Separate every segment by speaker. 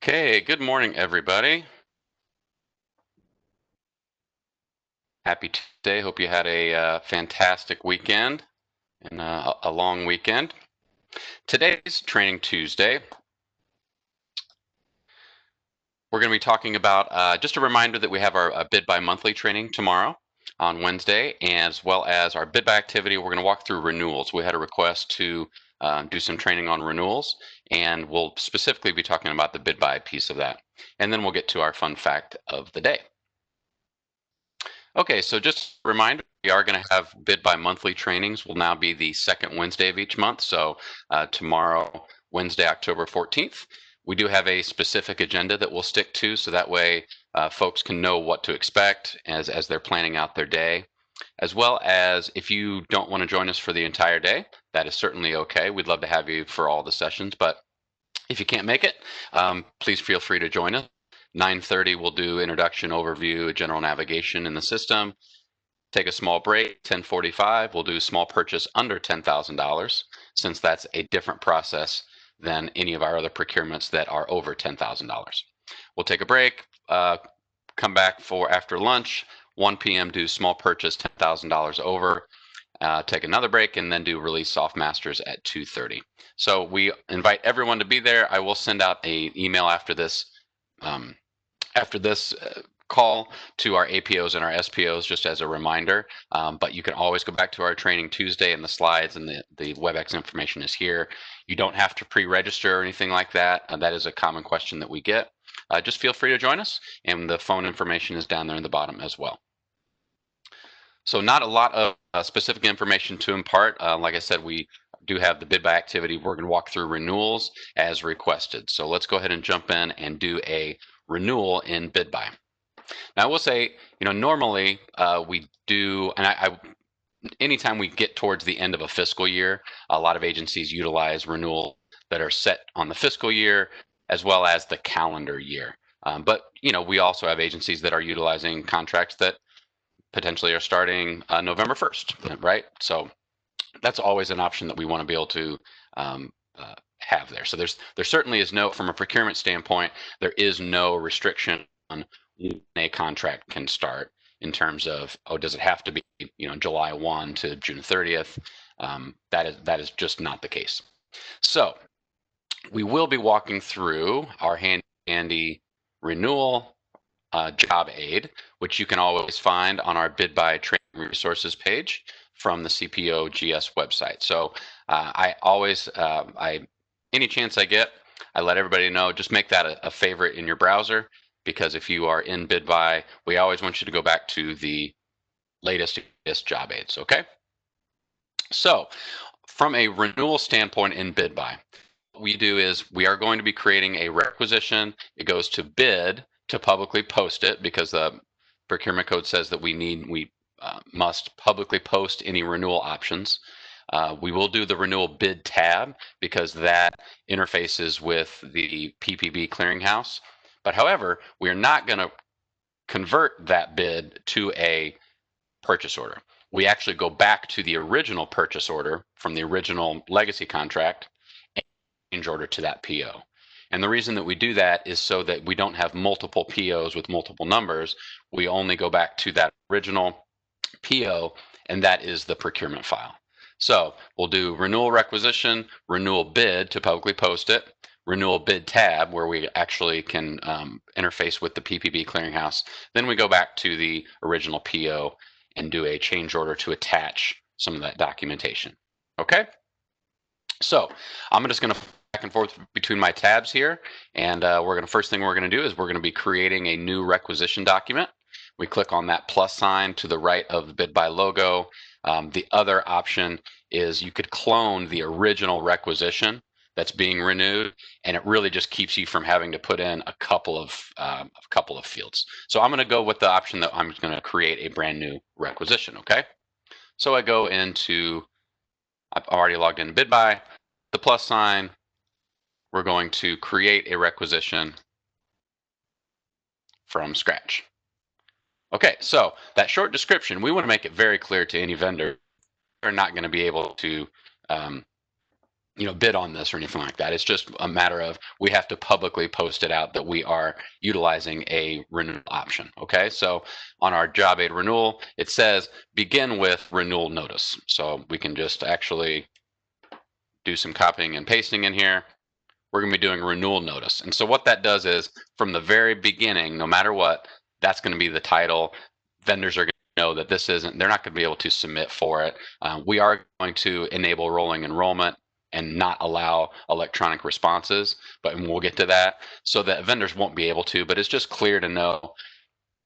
Speaker 1: Okay, good morning, everybody. Happy Tuesday. Hope you had a fantastic weekend and a long weekend. Today's Training Tuesday. We're going to be talking about just a reminder that we have our BidBuy monthly training tomorrow on Wednesday, as well as our BidBuy activity. We're going to walk through renewals. We had a request to do some training on renewals, and we'll specifically be talking about the BidBuy piece of that. And then we'll get to our fun fact of the day. Okay, so just a reminder, we are going to have BidBuy monthly trainings. Will now be the second Wednesday of each month. So tomorrow, Wednesday, October 14th. We do have a specific agenda that we'll stick to, so that way folks can know what to expect as they're planning out their day. As well as if you don't want to join us for the entire day, that is certainly okay. We'd love to have you for all the sessions, but if you can't make it, please feel free to join us. 9:30 we'll do introduction, overview, general navigation in the system. Take a small break. 10:45 we'll do small purchase under $10,000, since that's a different process than any of our other procurements that are over $10,000. We'll take a break, come back for after lunch. 1 p.m. do small purchase $10,000 over. Take another break, and then do release soft masters at 2:30. So we invite everyone to be there. I will send out an email after this call to our APOs and our SPOs just as a reminder. But you can always go back to our training Tuesday, and the slides and the WebEx information is here. You don't have to pre-register or anything like that. That is a common question that we get. Just feel free to join us, and the phone information is down there in the bottom as well. So not a lot of specific information to impart. Like I said, we do have the BidBuy activity. We're going to walk through renewals as requested. So let's go ahead and jump in and do a renewal in BidBuy. Now I will say, normally we do, and anytime we get towards the end of a fiscal year, a lot of agencies utilize renewal that are set on the fiscal year as well as the calendar year. But we also have agencies that are utilizing contracts that potentially are starting November 1st, right? So that's always an option that we want to be able to have there. So there certainly is no, from a procurement standpoint, there is no restriction on when a contract can start in terms of, does it have to be July 1 to June 30th? That is just not the case. So we will be walking through our handy renewal job aid, which you can always find on our BidBuy training resources page from the CPO GS website. So I always, any chance I get, I let everybody know, just make that a favorite in your browser, because if you are in BidBuy, we always want you to go back to the latest job aids, okay? So from a renewal standpoint in BidBuy, what we do is we are going to be creating a requisition. It goes to bid to publicly post it, because the procurement code says that we must publicly post any renewal options. We will do the renewal bid tab, because that interfaces with the PPB clearinghouse. But however, we are not going to convert that bid to a purchase order. We actually go back to the original purchase order from the original legacy contract and change order to that PO. And the reason that we do that is so that we don't have multiple POs with multiple numbers. We only go back to that original PO, and that is the procurement file. So we'll do renewal requisition, renewal bid to publicly post it, renewal bid tab, where we actually can interface with the PPB clearinghouse. Then we go back to the original PO and do a change order to attach some of that documentation. Okay? So I'm just going to back and forth between my tabs here, and first thing we're going to do is we're going to be creating a new requisition document. We click on that plus sign to the right of the BidBuy logo. The other option is you could clone the original requisition that's being renewed, and it really just keeps you from having to put in a couple of fields. So I'm going to go with the option that I'm going to create a brand new requisition. Okay, so I go into, I've already logged into BidBuy, the plus sign. We're going to create a requisition from scratch. Okay, so that short description, we want to make it very clear to any vendor they're not going to be able to bid on this or anything like that. It's just a matter of we have to publicly post it out that we are utilizing a renewal option. Okay, so on our job aid renewal, it says begin with renewal notice. So we can just actually do some copying and pasting in here. We're going to be doing renewal notice. And so what that does is from the very beginning, no matter what, that's going to be the title. Vendors are going to know that this isn't, they're not going to be able to submit for it. We are going to enable rolling enrollment and not allow electronic responses, but we'll get to that so that vendors won't be able to, but it's just clear to know,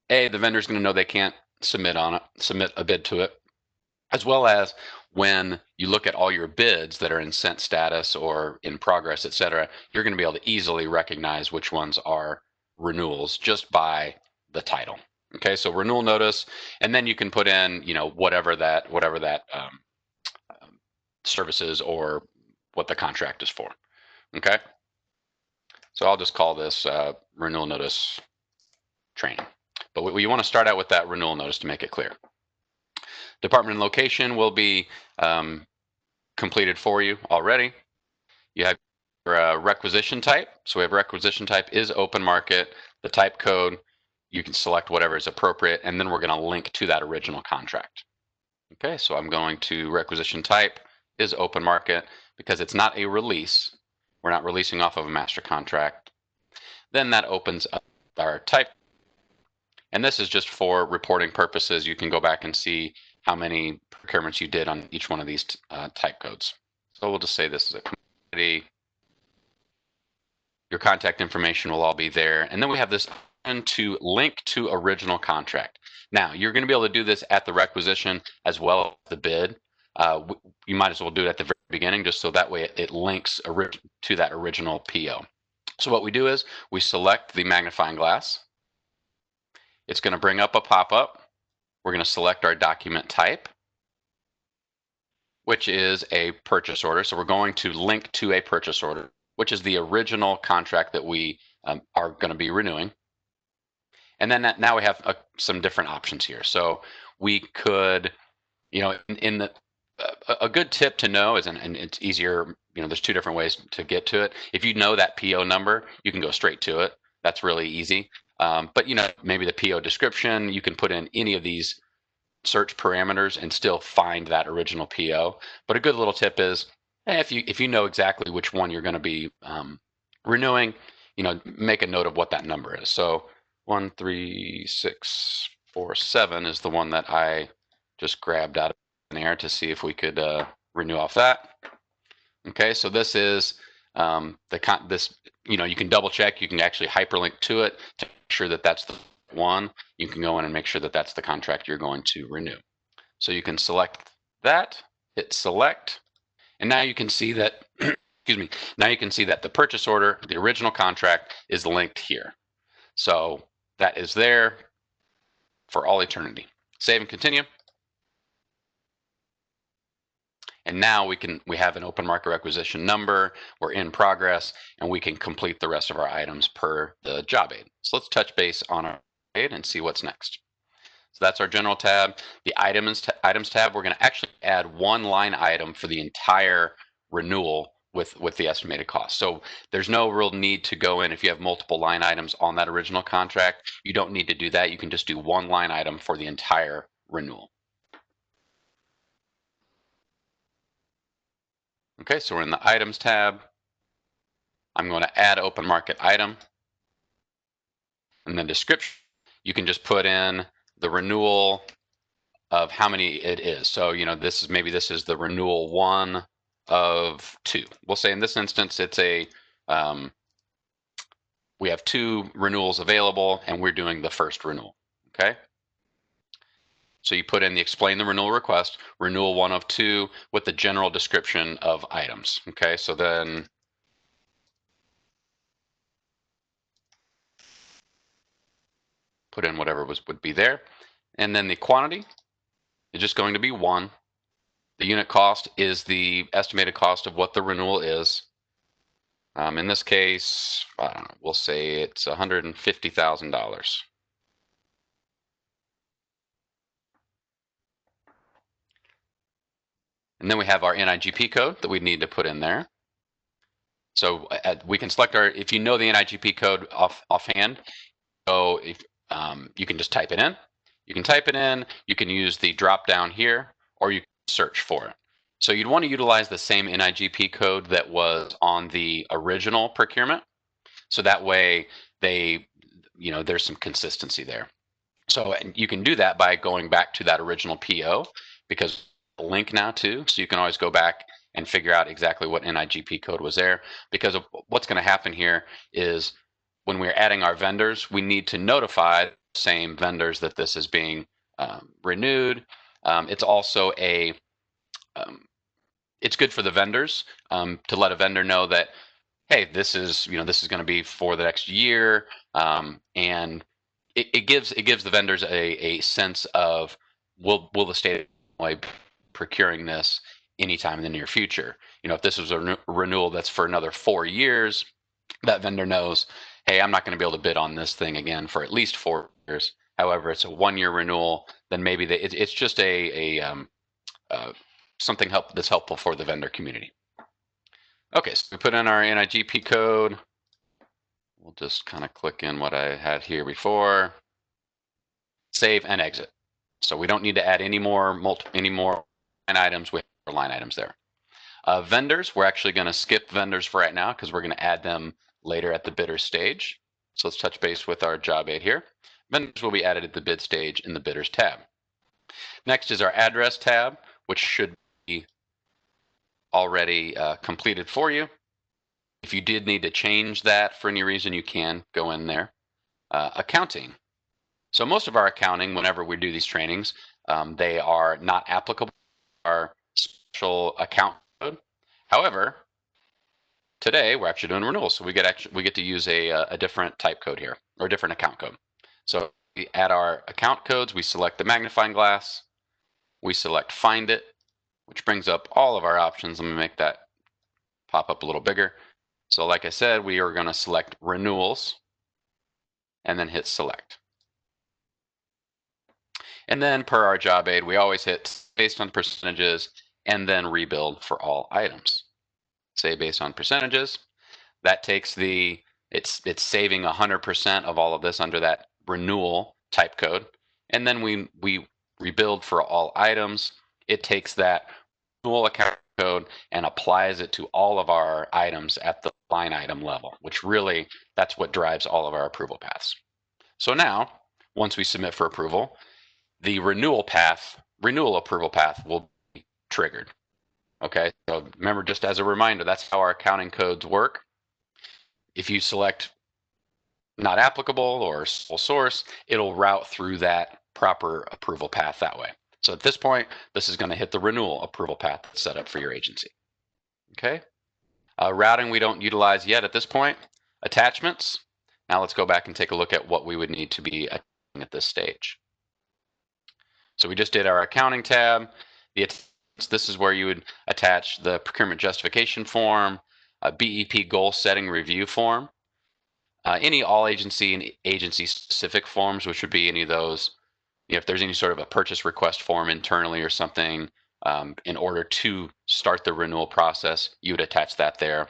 Speaker 1: the vendor's going to know they can't submit a bid to it, as well as when you look at all your bids that are in sent status or in progress, et cetera, you're going to be able to easily recognize which ones are renewals just by the title. Okay, so renewal notice, and then you can put in, whatever that services or what the contract is for. Okay, so I'll just call this renewal notice training. But we want to start out with that renewal notice to make it clear. Department and location will be completed for you already. You have your requisition type. So we have requisition type is open market. The type code, you can select whatever is appropriate, and then we're going to link to that original contract. Okay, so I'm going to requisition type is open market because it's not a release. We're not releasing off of a master contract. Then that opens up our type. And this is just for reporting purposes. You can go back and see how many procurements you did on each one of these type codes. So we'll just say this is a commodity. Your contact information will all be there. And then we have this to link to original contract. Now, you're going to be able to do this at the requisition as well as the bid. You might as well do it at the very beginning just so that way it links to that original PO. So what we do is we select the magnifying glass. It's going to bring up a pop-up. We're going to select our document type, which is a purchase order. So we're going to link to a purchase order, which is the original contract that we are going to be renewing. And then now we have some different options here. So we could, a good tip to know is, and it's easier, there's two different ways to get to it. If you know that PO number, you can go straight to it. That's really easy. But maybe the PO description, you can put in any of these search parameters and still find that original PO. But a good little tip is, if you know exactly which one you're going to be renewing, make a note of what that number is. So 13647 is the one that I just grabbed out of thin air to see if we could renew off that. Okay, so this is you can double check. You can actually hyperlink to it to make sure that that's the one. You can go in and make sure that that's the contract you're going to renew. So you can select that, hit select, and now you can see that, excuse me, now you can see that the purchase order, the original contract, is linked here. So that is there for all eternity. Save and continue. And now we have an open market requisition number, we're in progress, and we can complete the rest of our items per the job aid. So let's touch base on our aid and see what's next. So that's our general tab. The items tab, we're going to actually add one line item for the entire renewal with the estimated cost. So there's no real need to go in if you have multiple line items on that original contract. You don't need to do that. You can just do one line item for the entire renewal. Okay, so we're in the items tab. I'm going to add open market item. And then description, you can just put in the renewal of how many it is. So, maybe this is the renewal 1 of 2. We'll say in this instance, it's we have 2 renewals available and we're doing the first renewal. Okay. So you put in explain the renewal request, renewal 1 of 2 with the general description of items. Okay. So then put in whatever would be there. And then the quantity is just going to be 1. The unit cost is the estimated cost of what the renewal is. In this case, I don't know, we'll say it's $150,000. And then we have our NIGP code that we need to put in there. So we can select if you know the NIGP code offhand, so if you can just type it in. You can type it in, you can use the drop down here, or you can search for it. So you'd want to utilize the same NIGP code that was on the original procurement. So that way there's some consistency there. So you can do that by going back to that original PO, because a link now too, so you can always go back and figure out exactly what NIGP code was there. Because of what's going to happen here is when we're adding our vendors, we need to notify the same vendors that this is being renewed. It's also it's good for the vendors to let a vendor know that, hey, this is going to be for the next year, and it gives the vendors a sense of will the state of Illinois be procuring this anytime in the near future. If this was a renewal that's for another 4 years, that vendor knows, hey, I'm not going to be able to bid on this thing again for at least 4 years. However, it's a 1-year renewal, then maybe it's just uh, something that's helpful for the vendor community. Okay, so we put in our NIGP code. We'll just kind of click in what I had here before. Save and exit. So we don't need to add any more line items. We have line items there. Vendors, we're actually going to skip vendors for right now because we're going to add them later at the bidder stage. So let's touch base with our job aid here. Vendors will be added at the bid stage in the bidders tab. Next is our address tab, which should be already completed for you. If you did need to change that for any reason, you can go in there. Accounting. So most of our accounting, whenever we do these trainings, they are not applicable to our special account code. However, today we're actually doing renewals, so we get to use a different type code here, or a different account code. So we add our account codes, we select the magnifying glass, we select find it, which brings up all of our options. Let me make that pop up a little bigger. So like I said, we are going to select renewals and then hit select. And then per our job aid, we always hit based on percentages and then rebuild for all items. Say based on percentages. That takes it's saving 100% of all of this under that renewal type code. And then we rebuild for all items. It takes that renewal account code and applies it to all of our items at the line item level, which really, that's what drives all of our approval paths. So now, once we submit for approval, the renewal approval path will be triggered. Okay, so remember, just as a reminder, that's how our accounting codes work. If you select not applicable or sole source, it'll route through that proper approval path that way. So at this point, this is going to hit the renewal approval path set up for your agency. Okay, routing we don't utilize yet at this point. Attachments. Now let's go back and take a look at what we would need to be attaching at this stage. So we just did our accounting tab. This is where you would attach the procurement justification form, a BEP goal setting review form, any all agency and agency specific forms, which would be any of those. If there's any sort of a purchase request form internally or something, in order to start the renewal process, you would attach that there.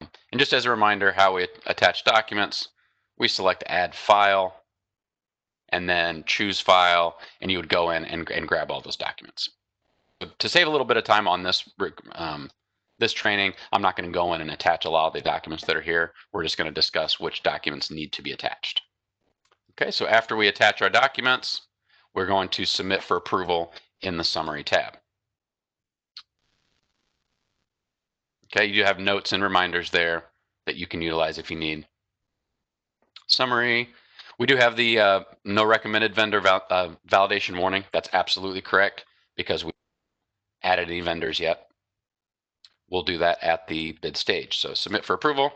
Speaker 1: And just as a reminder, how we attach documents, we select add file, and then choose file, and you would go in and grab all those documents. But to save a little bit of time on this training, I'm not going to go in and attach a lot of the documents that are here. We're just going to discuss which documents need to be attached. Okay, so after we attach our documents, we're going to submit for approval in the summary tab. Okay, you do have notes and reminders there that you can utilize if you need. Summary. We do have the no recommended vendor validation warning. That's absolutely correct because we haven't added any vendors yet. We'll do that at the bid stage. So submit for approval.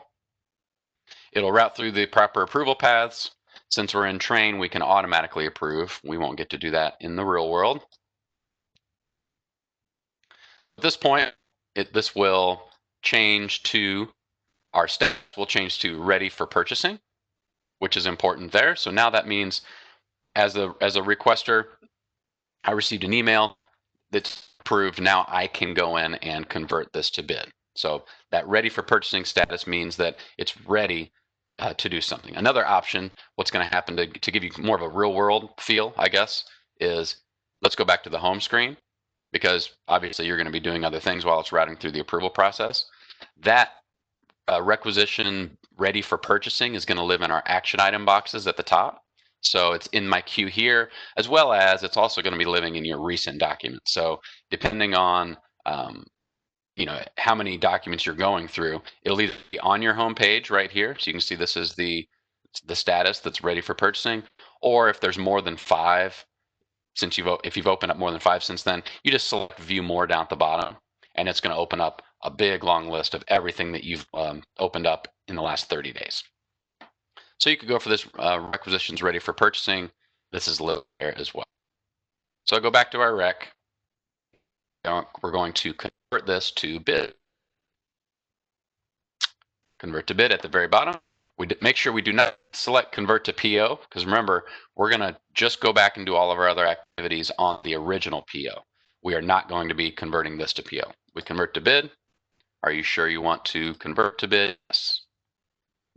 Speaker 1: It'll route through the proper approval paths. Since we're in train, we can automatically approve. We won't get to do that in the real world. At this point, this will change to, our steps will change to ready for purchasing, which is important there. So now that means as a requester, I received an email that's approved. Now I can go in and convert this to bid. So that ready for purchasing status means that it's ready to do something. Another option, what's going to happen to give you more of a real world feel, I guess, is let's go back to the home screen, because obviously you're going to be doing other things while it's routing through the approval process. That requisition ready for purchasing is going to live in our action item boxes at the top. So it's in my queue here, as well as it's also going to be living in your recent documents. So depending on how many documents you're going through, it'll either be on your home page right here, so you can see this is the status that's ready for purchasing, or if there's more than 5, if you've opened up more than 5 since then, you just select view more down at the bottom, and it's going to open up a big long list of everything that you've opened up in the last 30 days. So you could go for this requisitions ready for purchasing. This is listed there as well. So I'll go back to our rec. We're going to convert this to bid. Convert to bid at the very bottom. We make sure we do not select convert to PO, because remember, we're going to just go back and do all of our other activities on the original PO. We are not going to be converting this to PO. We convert to bid. Are you sure you want to convert to bid? Yes.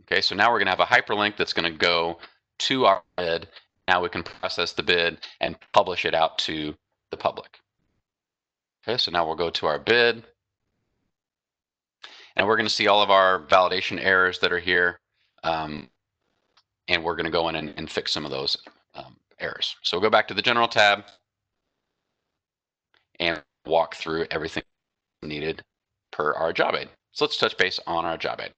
Speaker 1: Okay, so now we're going to have a hyperlink that's going to go to our bid. Now we can process the bid and publish it out to the public. Okay, so now we'll go to our bid. And we're going to see all of our validation errors that are here. And we're going to go in and fix some of those errors. So we'll go back to the General tab and walk through everything needed per our job aid. So let's touch base on our job aid.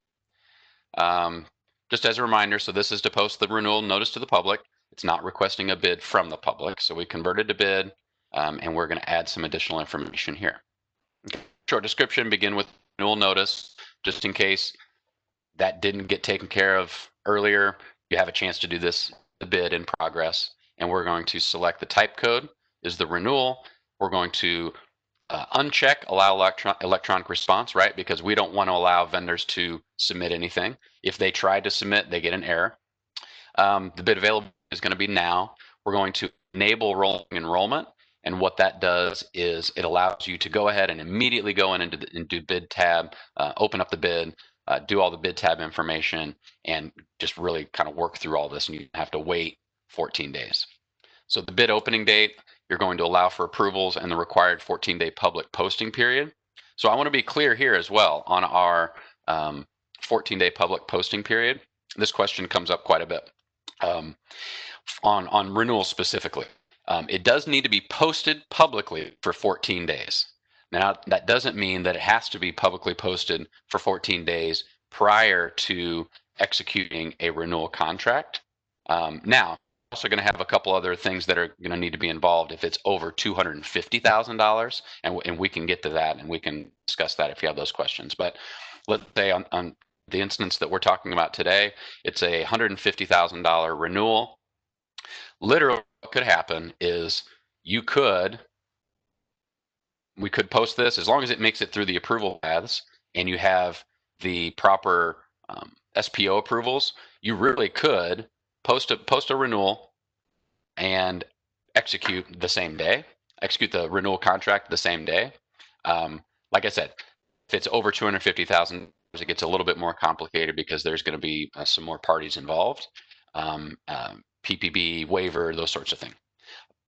Speaker 1: Just as a reminder, so this is to post the renewal notice to the public. It's not requesting a bid from the public. So we converted to bid, and we're going to add some additional information here. Okay. Short description, begin with renewal notice, just in case that didn't get taken care of earlier. You have a chance to do this, the bid in progress, and we're going to select the type code is the renewal. We're going to uncheck allow electronic response, right? Because we don't want to allow vendors to submit anything. If they try to submit, they get an error. The bid available is going to be now. We're going to enable rolling enrollment. And what that does is it allows you to go ahead and immediately go in and do bid tab, open up the bid, do all the bid tab information, and just really kind of work through all this. And you have to wait 14 days. So the bid opening date, you're going to allow for approvals and the required 14-day public posting period. So I want to be clear here as well on our 14-day public posting period. This question comes up quite a bit on renewals specifically. It does need to be posted publicly for 14 days. Now, that doesn't mean that it has to be publicly posted for 14 days prior to executing a renewal contract. Now, also going to have a couple other things that are going to need to be involved if it's over $250,000, and we can get to that and we can discuss that if you have those questions. But let's say on the instance that we're talking about today, it's a $150,000 renewal. Literally, what could happen is we could post this as long as it makes it through the approval paths and you have the proper SPO approvals. You really could post a renewal and execute the renewal contract the same day. Like I said, if it's over $250,000, it gets a little bit more complicated because there's going to be some more parties involved, PPB, waiver, those sorts of things.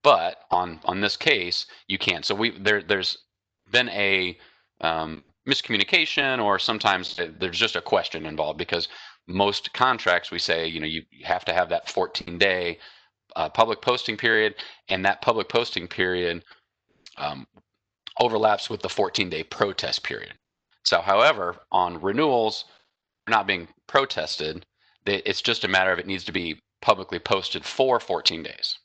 Speaker 1: But on this case, you can. So there's been a miscommunication, or sometimes there's just a question involved, because most contracts we say, you have to have that 14-day public posting period, and that public posting period overlaps with the 14-day protest period. So, however, on renewals not being protested, it's just a matter of it needs to be publicly posted for 14 days.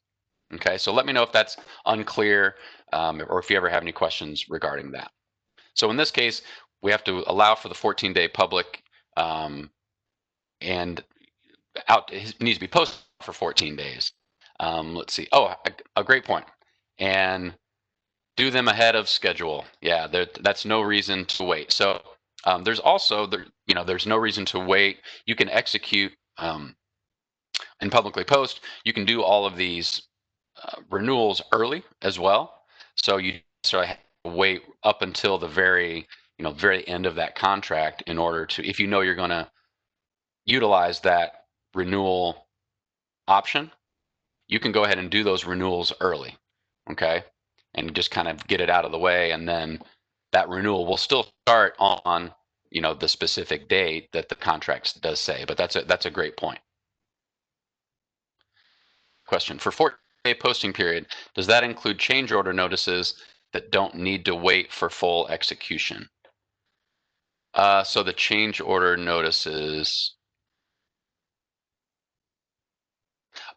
Speaker 1: Okay, so let me know if that's unclear or if you ever have any questions regarding that. So in this case, we have to allow for the 14-day public, and it needs to be posted for 14 days. Let's see. Oh, a great point. And do them ahead of schedule. Yeah, that's no reason to wait. So there's also there's no reason to wait. You can execute and publicly post. You can do all of these renewals early as well. So you sort of have to wait up until the very very end of that contract in order to, if you know you're going to utilize that renewal option, you can go ahead and do those renewals early, okay? And just kind of get it out of the way, and then that renewal will still start on, the specific date that the contract does say. But that's a great point. Question: for 14-day posting period, does that include change order notices that don't need to wait for full execution? So the change order notices.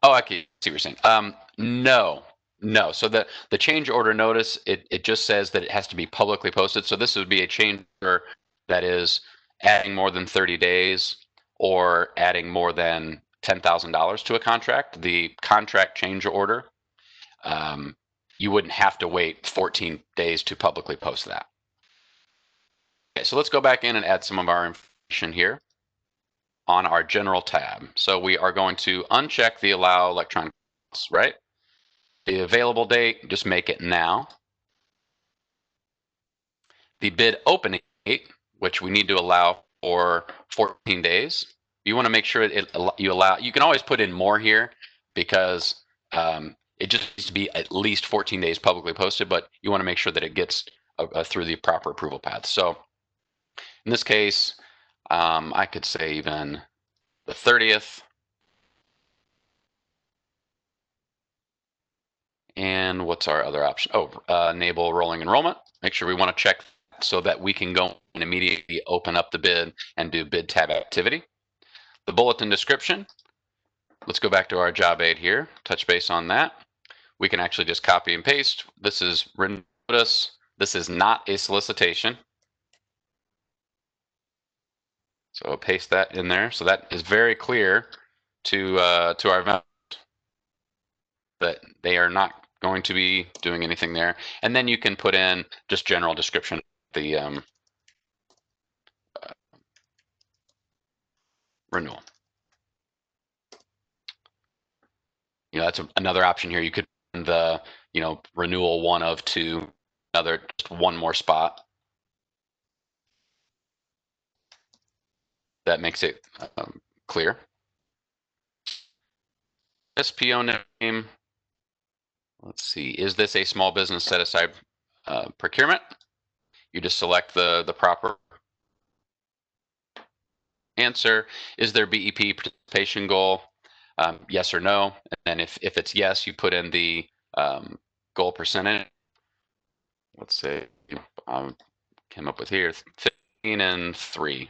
Speaker 1: Oh, I can see what you're saying. No, no. So the change order notice, it just says that it has to be publicly posted. So this would be a change order that is adding more than 30 days or adding more than $10,000 to a contract. The contract change order, um, you wouldn't have to wait 14 days to publicly post that. Okay, so let's go back in and add some of our information here on our general tab. So we are going to uncheck the allow electronic, right? The available date, just make it now. The bid opening date, which we need to allow for 14 days. You want to make sure you allow, you can always put in more here because it just needs to be at least 14 days publicly posted, but you want to make sure that it gets through the proper approval path. So in this case, I could say even the 30th. And what's our other option? Oh, enable rolling enrollment. Make sure we want to check so that we can go and immediately open up the bid and do bid tab activity. The bulletin description. Let's go back to our job aid here, touch base on that. We can actually just copy and paste. This is notice. This is not a solicitation. So paste that in there. So that is very clear to our vendors that they are not going to be doing anything there. And then you can put in just general description, the renewal. That's another option here. You could the renewal 1 of 2, another just one more spot. That makes it clear. SPO name. Let's see. Is this a small business set aside procurement? You just select the proper answer. Is there BEP participation goal? Yes or no. And then if it's yes, you put in the goal percentage. Let's say came up with here 15 and 3.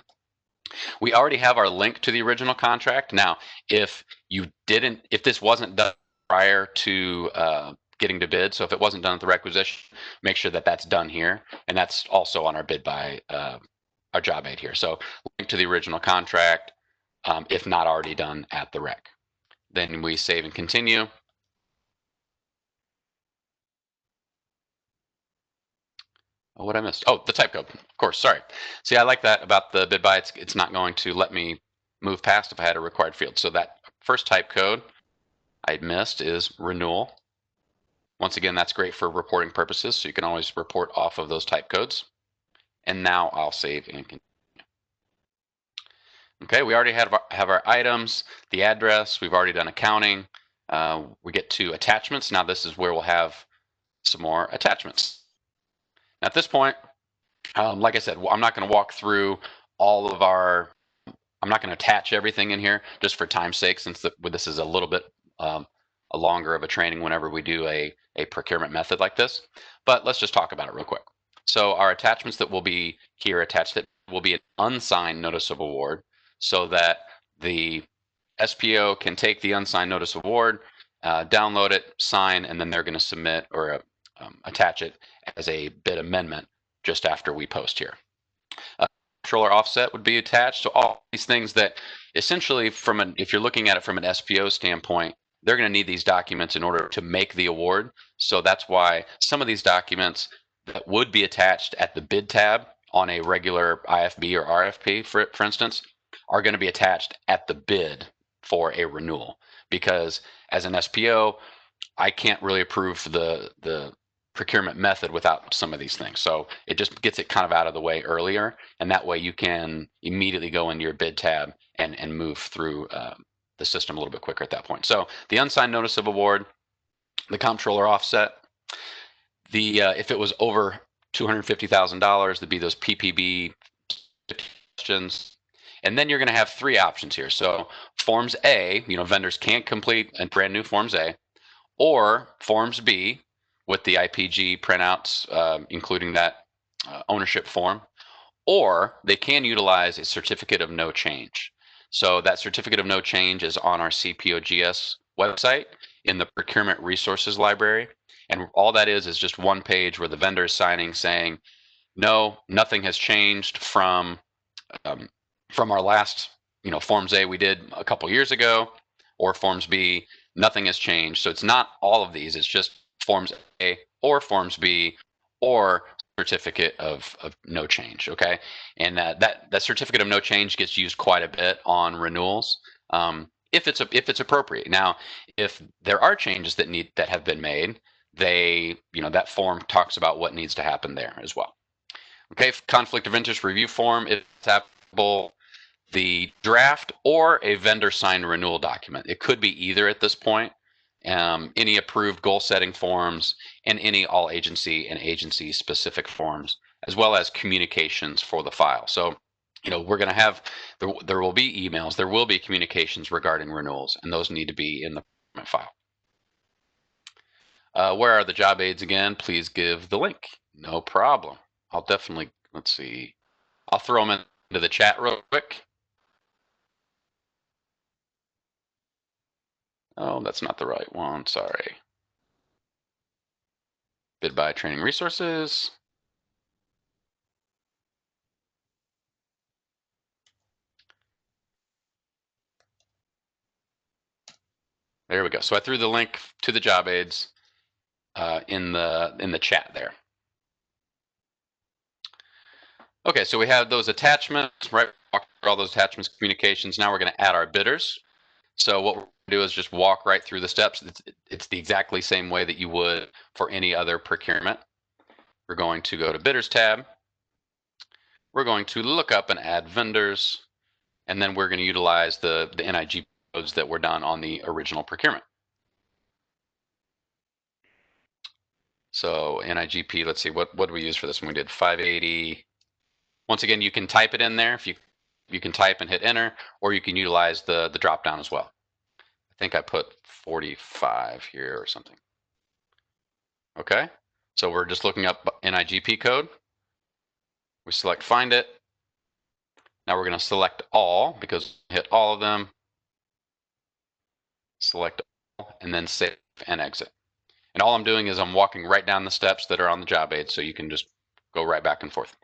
Speaker 1: We already have our link to the original contract. Now, if this wasn't done prior to getting to bid, so if it wasn't done at the requisition, make sure that that's done here, and that's also on our BidBuy, our job aid here. So link to the original contract, if not already done at the rec. Then we save and continue. Oh, what I missed? Oh, the type code. Of course, sorry. See, I like that about the BidBuy. It's not going to let me move past if I had a required field. So that first type code I missed is renewal. Once again, that's great for reporting purposes, so you can always report off of those type codes. And now I'll save and continue. Okay, we already have our items, the address. We've already done accounting. We get to attachments. Now this is where we'll have some more attachments. At this point, like I said, I'm not going to walk through all of our, I'm not going to attach everything in here just for time's sake, since this is a little bit a longer of a training whenever we do a procurement method like this. But let's just talk about it real quick. So our attachments that will be here attached will be an unsigned notice of award, so that the SPO can take the unsigned notice of award, download it, sign, and then they're going to submit or attach it as a bid amendment just after we post here. Controller offset would be attached. So all these things that essentially if you're looking at it from an SPO standpoint, they're going to need these documents in order to make the award. So that's why some of these documents that would be attached at the bid tab on a regular IFB or RFP, for instance, are going to be attached at the bid for a renewal. Because as an SPO, I can't really approve the procurement method without some of these things. So it just gets it kind of out of the way earlier, and that way you can immediately go into your bid tab and move through the system a little bit quicker at that point. So the unsigned notice of award, the comptroller offset, the if it was over $250,000, there'd be those PPB questions. And then you're going to have three options here. So Forms A, vendors can't complete a brand new Forms A, or Forms B with the IPG printouts, including that ownership form, or they can utilize a certificate of no change. So that certificate of no change is on our CPOGS website in the procurement resources library. And all that is just one page where the vendor is signing saying, no, nothing has changed from our last, Forms A we did a couple years ago, or Forms B, nothing has changed. So it's not all of these. It's just Forms A or Forms B or certificate of no change. Okay, and that certificate of no change gets used quite a bit on renewals. If it's appropriate. Now, if there are changes that have been made, that form talks about what needs to happen there as well. Okay, conflict of interest review form, if it's applicable, the draft or a vendor signed renewal document. It could be either at this point. Any approved goal setting forms and any all agency and agency specific forms, as well as communications for the file. So, we're going to have, there will be emails, there will be communications regarding renewals, and those need to be in the file. Where are the job aids again? Please give the link. No problem. I'll definitely, let's see. I'll throw them into the chat real quick. Oh, that's not the right one. Sorry. BidBuy training resources. There we go. So I threw the link to the job aids in the chat there. Okay, so we have those attachments, right? Walk through all those attachments, communications. Now we're going to add our bidders. So what we're going to do is just walk right through the steps. It's the exactly same way that you would for any other procurement. We're going to go to Bidders tab. We're going to look up and add vendors, and then we're going to utilize the NIG codes that were done on the original procurement. So NIGP, let's see, what do we use for this one? We did 580. Once again, you can type it in there if you can type and hit enter, or you can utilize the drop down as well. I think I put 45 here or something. Okay, so we're just looking up NIGP code. We select find it. Now we're going to select all, because hit all of them, select all, and then save and exit. And all I'm doing is I'm walking right down the steps that are on the job aid, so you can just go right back and forth.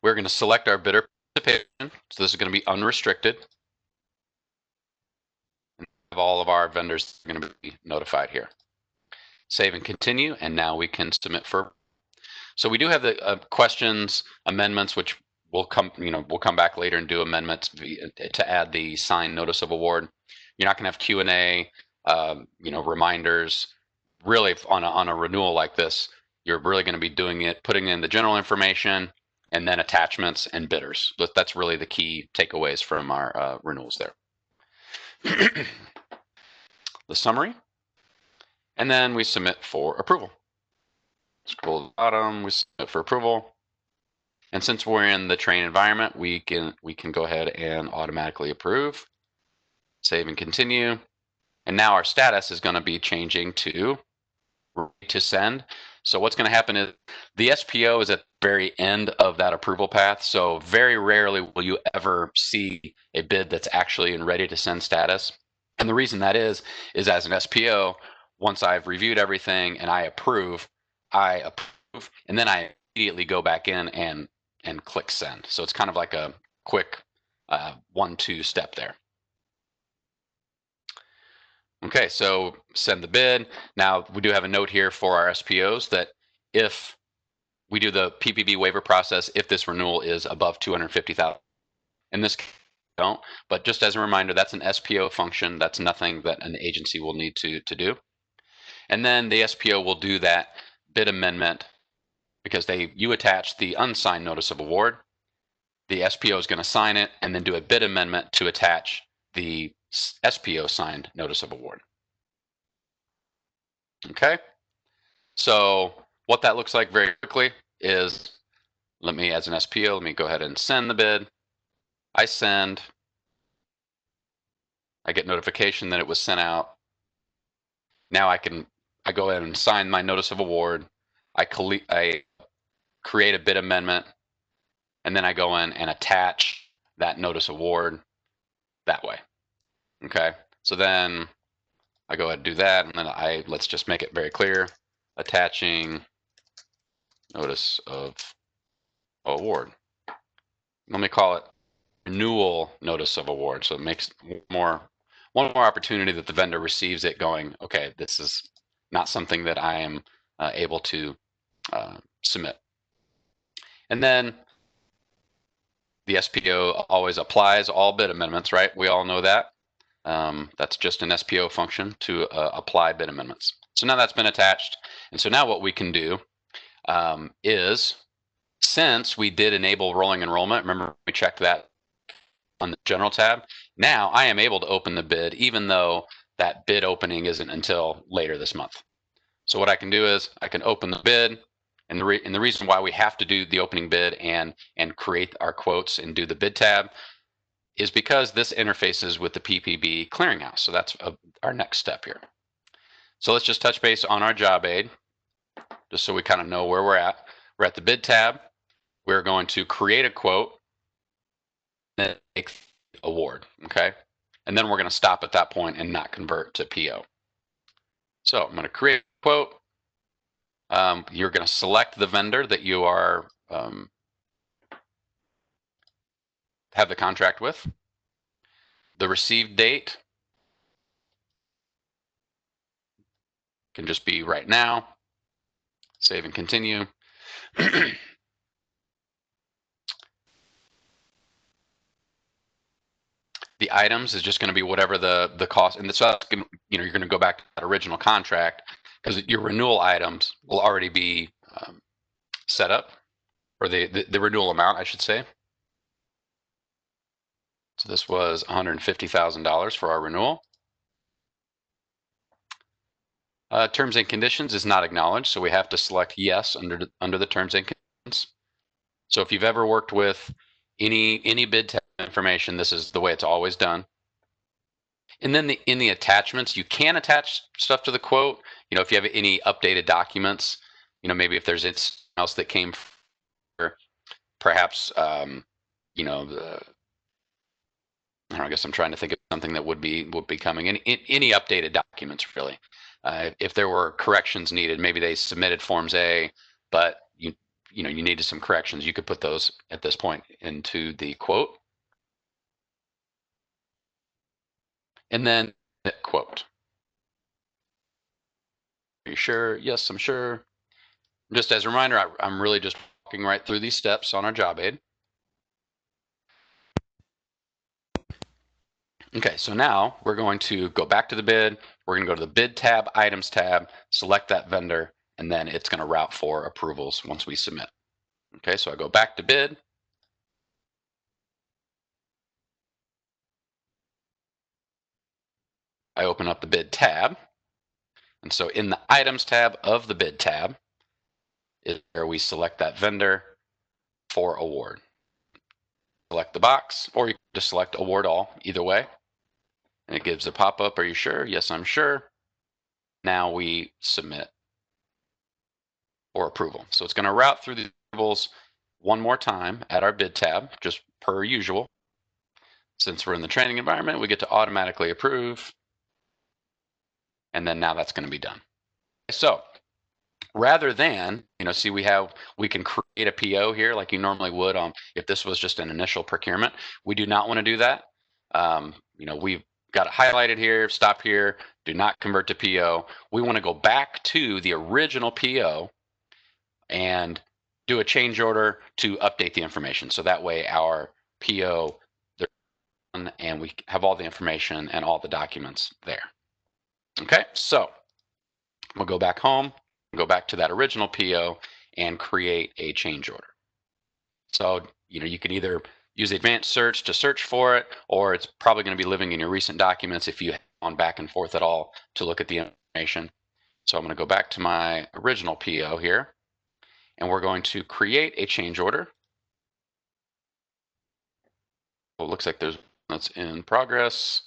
Speaker 1: We're going to select our bidder participation. So this is going to be unrestricted. And all of our vendors are going to be notified here. Save and continue, and now we can submit for. So we do have the questions, amendments, which we'll come back later and do amendments to add the signed notice of award. You're not going to have Q&A, reminders. Really, on a renewal like this, you're really going to be doing it, putting in the general information, and then attachments and bidders. That's really the key takeaways from our renewals there. The summary, and then we submit for approval. Scroll to the bottom, we submit for approval. And since we're in the train environment, we can go ahead and automatically approve. Save and continue. And now our status is going to be changing to send. So what's going to happen is the SPO is at the very end of that approval path. So very rarely will you ever see a bid that's actually in ready to send status. And the reason that is as an SPO, once I've reviewed everything and I approve, and then I immediately go back in and click send. So it's kind of like a quick 1-2 step there. Okay, so send the bid. Now we do have a note here for our SPOs that if we do the PPB waiver process, if this renewal is above 250,000, in this case, don't. But just as a reminder, that's an SPO function. That's nothing that an agency will need to do. And then the SPO will do that bid amendment because you attach the unsigned notice of award. The SPO is going to sign it and then do a bid amendment to attach the SPO signed notice of award. Okay. So what that looks like very quickly is, as an SPO, let me go ahead and send the bid. I send. I get notification that it was sent out. Now I go ahead and sign my notice of award. I create a bid amendment, and then I go in and attach that notice of award that way. Okay. So then I go ahead and do that, and then let's just make it very clear, attaching notice of award. Let me call it renewal notice of award. So it makes one more opportunity that the vendor receives it going, okay, this is not something that I am able to submit. And then the SPO always applies all bid amendments, right? We all know that. That's just an SPO function to apply bid amendments. So now that's been attached. And so now what we can do is, since we did enable rolling enrollment, remember we checked that on the general tab, now I am able to open the bid even though that bid opening isn't until later this month. So what I can do is I can open the bid, and the reason why we have to do the opening bid and create our quotes and do the bid tab is because this interfaces with the PPB clearinghouse. So that's our next step here. So let's just touch base on our job aid, just so we kind of know where we're at. We're at the bid tab. We're going to create a quote and make the award, okay? And then we're going to stop at that point and not convert to PO. So I'm going to create a quote. You're going to select the vendor that you are have the contract with. The received date can just be right now. Save and continue. The items is just going to be whatever the cost, and so you're going to go back to that original contract because your renewal items will already be set up, or the renewal amount, I should say. So this was $150,000 for our renewal. Terms and conditions is not acknowledged, so we have to select yes under the terms and conditions. So if you've ever worked with any bid tab information, this is the way it's always done. And then in the attachments, you can attach stuff to the quote. If you have any updated documents, maybe if there's anything else that came, perhaps, I guess I'm trying to think of something that would be coming in. Any updated documents, really. If there were corrections needed, maybe they submitted Forms A, but you needed some corrections, you could put those at this point into the quote. And then quote. Are you sure? Yes, I'm sure. Just as a reminder, I'm really just walking right through these steps on our job aid. Okay, so now we're going to go back to the bid. We're going to go to the bid tab, items tab, select that vendor, and then it's going to route for approvals once we submit. Okay, so I go back to bid. I open up the bid tab. And so in the items tab of the bid tab is where we select that vendor for award. Select the box, or you can just select award all, either way. And it gives a pop-up, are you sure? Yes, I'm sure. Now we submit for approval. So it's going to route through the approvals one more time at our bid tab, just per usual. Since we're in the training environment, we get to automatically approve. And then now that's going to be done. So rather than, see, we can create a PO here like you normally would if this was just an initial procurement. We do not want to do that. We've got it highlighted here, stop here, do not convert to PO. We want to go back to the original PO and do a change order to update the information. So that way our PO, and we have all the information and all the documents there. Okay, so we'll go back home. go back to that original PO and create a change order. So, you can either use the advanced search to search for it, or it's probably going to be living in your recent documents if you have gone back and forth at all to look at the information. So I'm going to go back to my original PO here, and we're going to create a change order. Well, it looks like there's one that's in progress.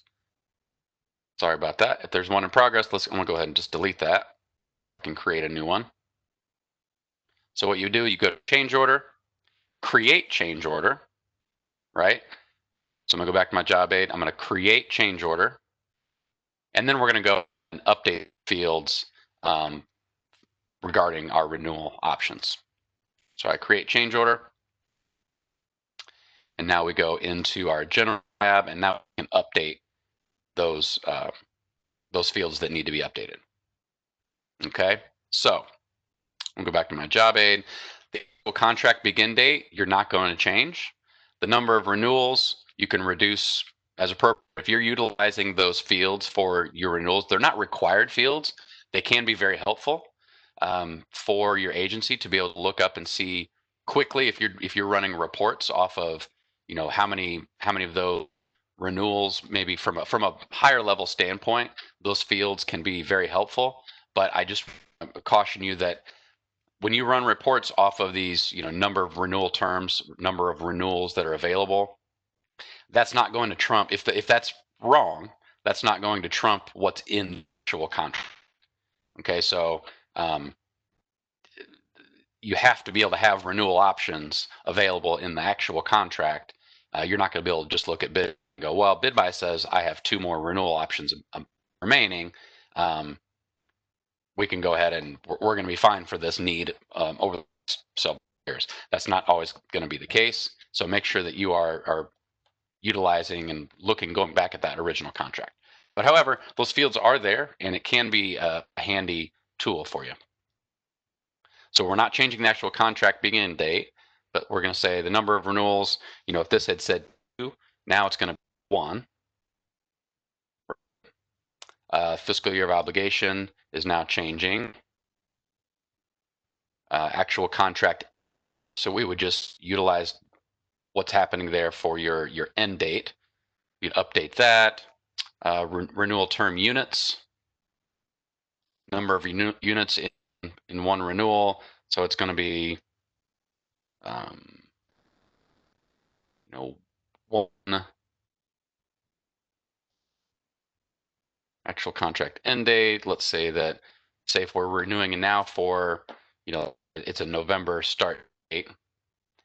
Speaker 1: Sorry about that. If there's one in progress, I'm going to go ahead and just delete that. I can create a new one. So what you do, you go to change order, create change order, right? So I'm going to go back to my job aid. I'm going to create change order. And then we're going to go and update fields regarding our renewal options. So I create change order. And now we go into our general tab, and now we can update those fields that need to be updated. Okay, so I'll go back to my job aid. The contract begin date, you're not going to change. The number of renewals, you can reduce as appropriate. If you're utilizing those fields for your renewals, they're not required fields. They can be very helpful for your agency to be able to look up and see quickly if you're running reports off of how many of those renewals, maybe from a higher level standpoint, those fields can be very helpful. But I just caution you that when you run reports off of these, number of renewal terms, number of renewals that are available, that's not going to trump, if that's wrong, that's not going to trump what's in the actual contract. Okay, so you have to be able to have renewal options available in the actual contract. You're not going to be able to just look at bid and go, well, BidBuy says I have 2 more renewal options remaining. We can go ahead and we're going to be fine for this need over the next several years. That's not always going to be the case. So make sure that you are utilizing and going back at that original contract. But however, those fields are there, and it can be a handy tool for you. So we're not changing the actual contract begin date, but we're going to say the number of renewals. If this had said 2, now it's going to be 1. Fiscal year of obligation is now changing. Actual contract. So we would just utilize what's happening there for your end date. You'd update that. Renewal term units. Number of units in one renewal. So it's going to be, one actual contract end date. Let's say if we're renewing now for, it's a November start date.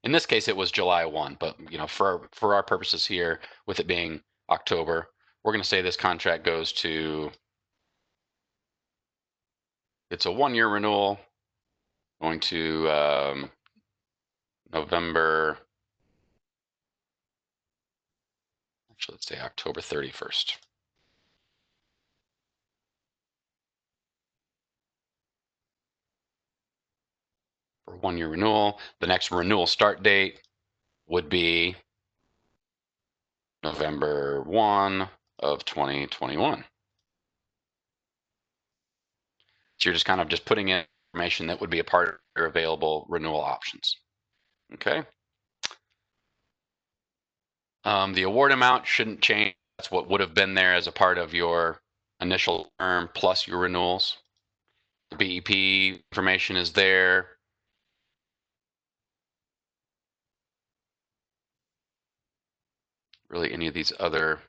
Speaker 1: In this case, it was July 1, but for our purposes here, with it being October, we're going to say this contract goes to, it's a 1-year renewal, going to November, actually, let's say October 31st. For 1-year renewal, the next renewal start date would be November 1 of 2021. So you're just kind of just putting in information that would be a part of your available renewal options. Okay. The award amount shouldn't change. That's what would have been there as a part of your initial term plus your renewals. The BEP information is there. Really, any of these other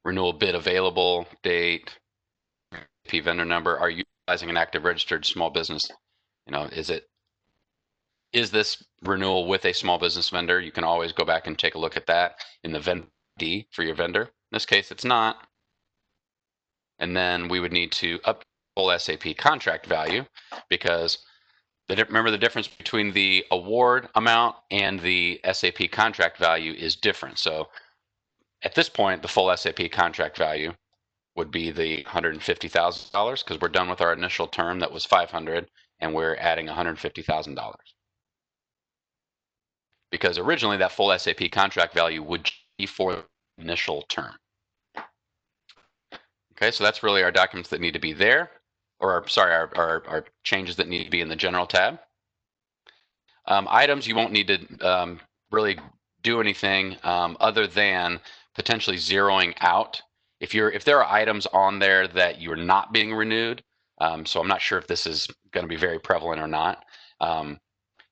Speaker 1: renewal bid available date, P vendor number, are you utilizing an active registered small business? Is this renewal with a small business vendor? You can always go back and take a look at that in the vendor ID for your vendor. In this case, it's not. And then we would need to up full SAP contract value, because remember the difference between the award amount and the SAP contract value is different. So at this point, the full SAP contract value would be the $150,000, because we're done with our initial term that was $500, and we're adding $150,000. Because originally that full SAP contract value would be for the initial term. Okay, so that's really our documents that need to be there. or sorry, our changes that need to be in the general tab. Items, you won't need to really do anything other than potentially zeroing out. If there are items on there that you're not being renewed, so I'm not sure if this is going to be very prevalent or not,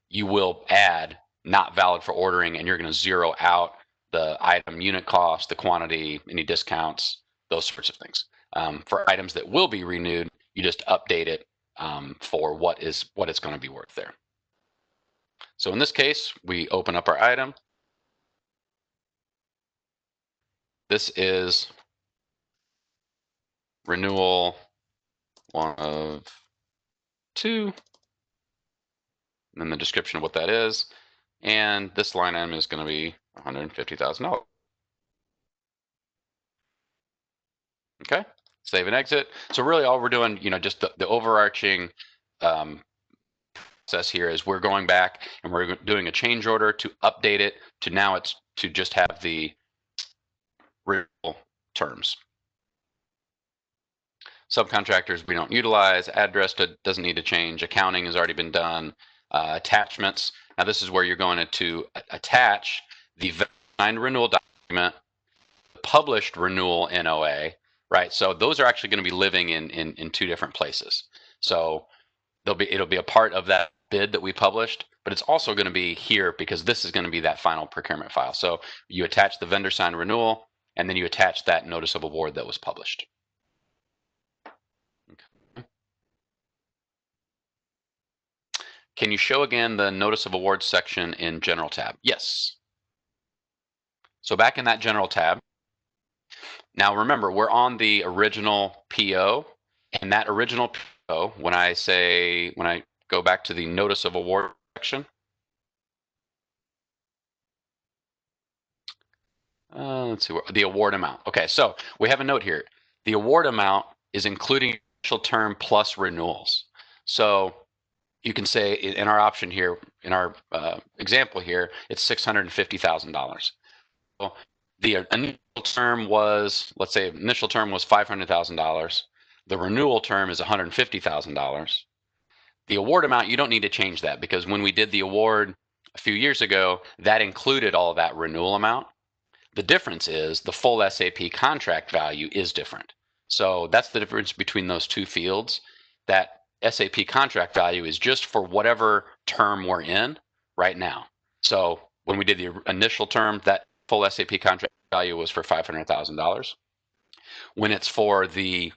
Speaker 1: you will add not valid for ordering, and you're going to zero out the item unit cost, the quantity, any discounts, those sorts of things. For items that will be renewed, you just update it for what it's going to be worth there. So in this case, we open up our item. This is renewal 1 of 2, and then the description of what that is. And this line item is going to be $150,000. Okay, save and exit. So really all we're doing, just the overarching process here is we're going back and we're doing a change order to update it to now it's to just have the renewal terms. Subcontractors we don't utilize. Address doesn't need to change. Accounting has already been done. Attachments. Now this is where you're going to attach the signed renewal document, published renewal NOA, right? So those are actually going to be living in two different places. So it'll be a part of that bid that we published, but it's also going to be here because this is going to be that final procurement file. So you attach the vendor signed renewal, and then you attach that notice of award that was published. Okay. Can you show again the notice of award section in general tab? Yes. So back in that general tab, now remember, we're on the original PO, and that original PO, when I go back to the notice of award section, let's see, the award amount. Okay, so we have a note here. The award amount is including initial term plus renewals. So you can say in our option here, in our example here, it's $650,000. So the initial term was, let's say, initial term was $500,000. The renewal term is $150,000. The award amount, you don't need to change that because when we did the award a few years ago, that included all of that renewal amount. The difference is the full SAP contract value is different. So that's the difference between those two fields. That SAP contract value is just for whatever term we're in right now. So when we did the initial term, that full SAP contract value was for $500,000. When it's for the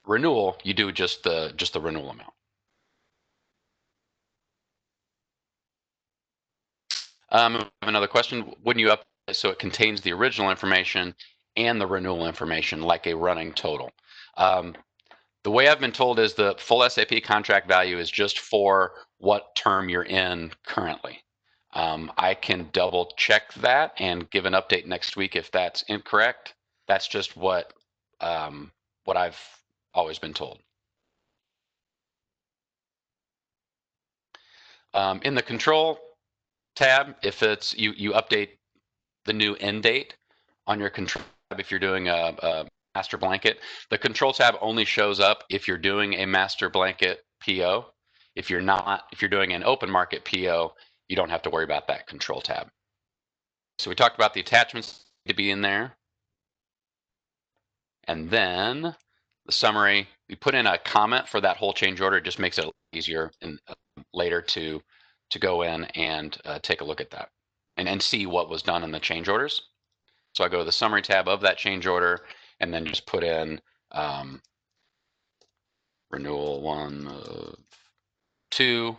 Speaker 1: renewal, you do just the renewal amount. I have another question. Wouldn't you update so it contains the original information and the renewal information like a running total? The way I've been told is the full SAP contract value is just for what term you're in currently. I can double check that and give an update next week if that's incorrect. That's just what I've always been told. In the control tab, if it's you update the new end date on your control tab if you're doing a master blanket. The control tab only shows up if you're doing a master blanket PO. If you're not, if you're doing an open market PO, you don't have to worry about that control tab. So we talked about the attachments to be in there. And then the summary, we put in a comment for that whole change order. It just makes it easier later to go in and take a look at that and see what was done in the change orders. So I go to the summary tab of that change order and then just put in renewal 1 of 2.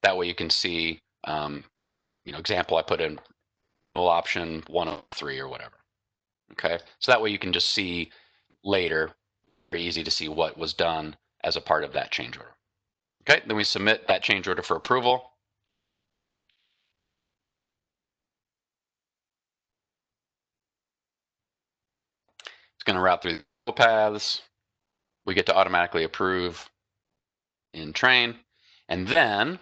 Speaker 1: That way you can see, example, I put in renewal option 1 of 3 or whatever. Okay, so that way you can just see later, very easy to see what was done as a part of that change order. Okay, then we submit that change order for approval. It's going to route through the paths. We get to automatically approve in train, and then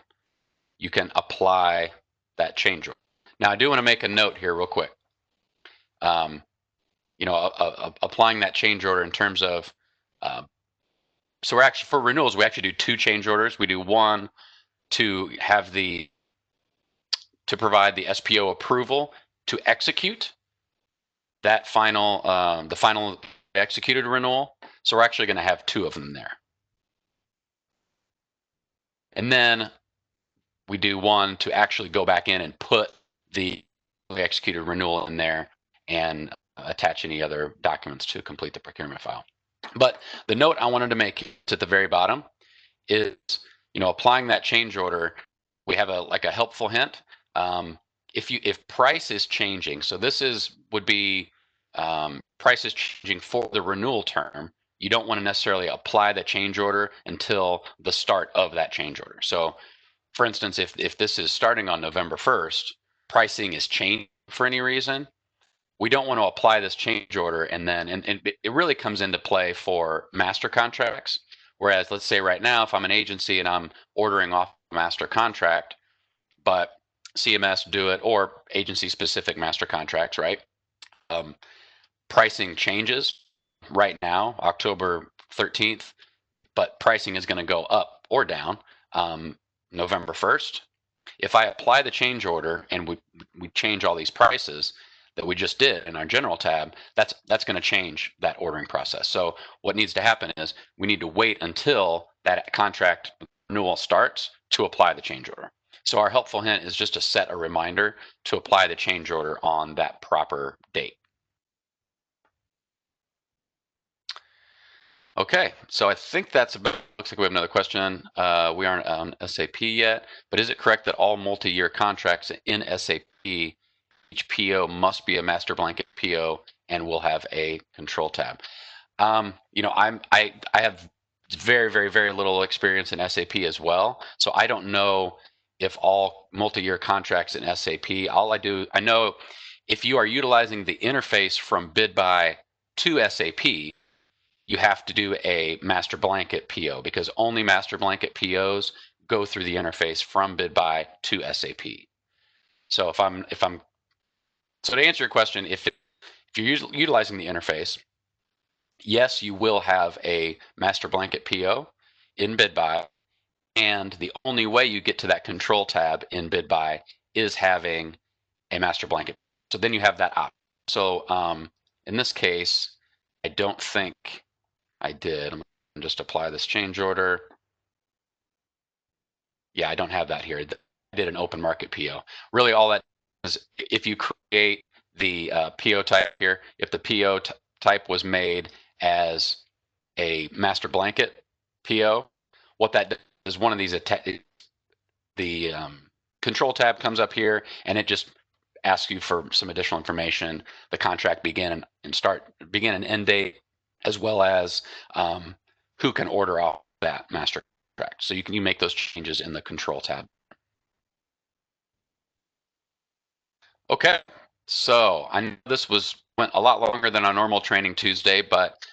Speaker 1: you can apply that change order. Now, I do want to make a note here real quick. Applying that change order in terms of So we're actually, for renewals, we actually do 2 change orders. We do one to provide the SPO approval to execute that the final executed renewal. So we're actually going to have 2 of them there. And then we do one to actually go back in and put the executed renewal in there and attach any other documents to complete the procurement file. But the note I wanted to make at the very bottom is, applying that change order, we have a helpful hint. If price is changing, so this would be price is changing for the renewal term, you don't want to necessarily apply the change order until the start of that change order. So for instance, if this is starting on November 1st, pricing is changing for any reason, we don't want to apply this change order and it really comes into play for master contracts. Whereas let's say right now, if I'm an agency and I'm ordering off a master contract, but CMS do it, or agency specific master contracts, right? Pricing changes right now, October 13th, but pricing is going to go up or down November 1st. If I apply the change order and we change all these prices that we just did in our general tab, that's going to change that ordering process. So what needs to happen is we need to wait until that contract renewal starts to apply the change order. So our helpful hint is just to set a reminder to apply the change order on that proper date. Okay, so I think that's about, looks like we have another question. We aren't on SAP yet, but is it correct that all multi-year contracts in SAP, each PO must be a master blanket PO and will have a control tab? I have very, very, very little experience in SAP as well, so I don't know if all multi-year contracts in SAP. I know if you are utilizing the interface from BidBuy to SAP, you have to do a master blanket PO because only master blanket POs go through the interface from BidBuy to SAP. So so to answer your question, if you're utilizing the interface, yes, you will have a master blanket PO in BidBuy, and the only way you get to that control tab in BidBuy is having a master blanket. So then you have that option. So in this case, I don't think I did. I'm going to just apply this change order. Yeah, I don't have that here. I did an open market PO. Really all that is, if you create the PO type here, if the PO type was made as a master blanket PO, what that does is one of these, the control tab comes up here and it just asks you for some additional information, the contract begin and end date, as well as who can order off that master contract. So you make those changes in the control tab. Okay, so I know this went a lot longer than our normal training Tuesday, but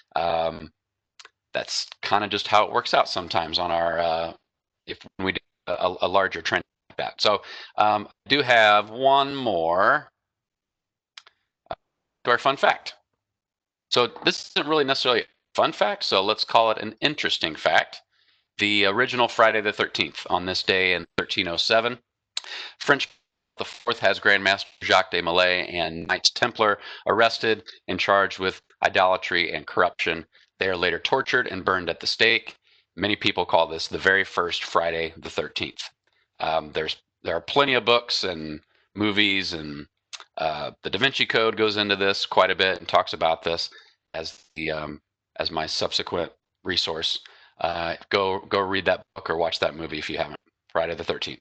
Speaker 1: that's kind of just how it works out sometimes on our if we do a larger training like that. So I do have one more to our fun fact. So this isn't really necessarily a fun fact, so let's call it an interesting fact. The original Friday the 13th, on this day in 1307, French the Fourth has Grand Master Jacques de Molay and Knights Templar arrested and charged with idolatry and corruption. They are later tortured and burned at the stake. Many people call this the very first Friday the 13th. There are plenty of books and movies, and the Da Vinci Code goes into this quite a bit and talks about this as as my subsequent resource. Go read that book or watch that movie if you haven't. Friday the 13th.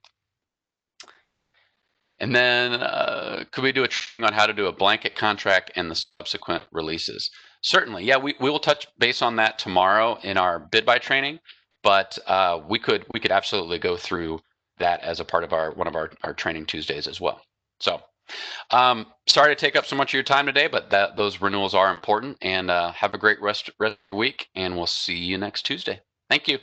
Speaker 1: And then could we do a training on how to do a blanket contract and the subsequent releases? Certainly, yeah, we will touch base on that tomorrow in our BidBuy training, but we could absolutely go through that as a part of one of our training Tuesdays as well. So sorry to take up so much of your time today, but those renewals are important, and have a great rest of the week, and we'll see you next Tuesday. Thank you.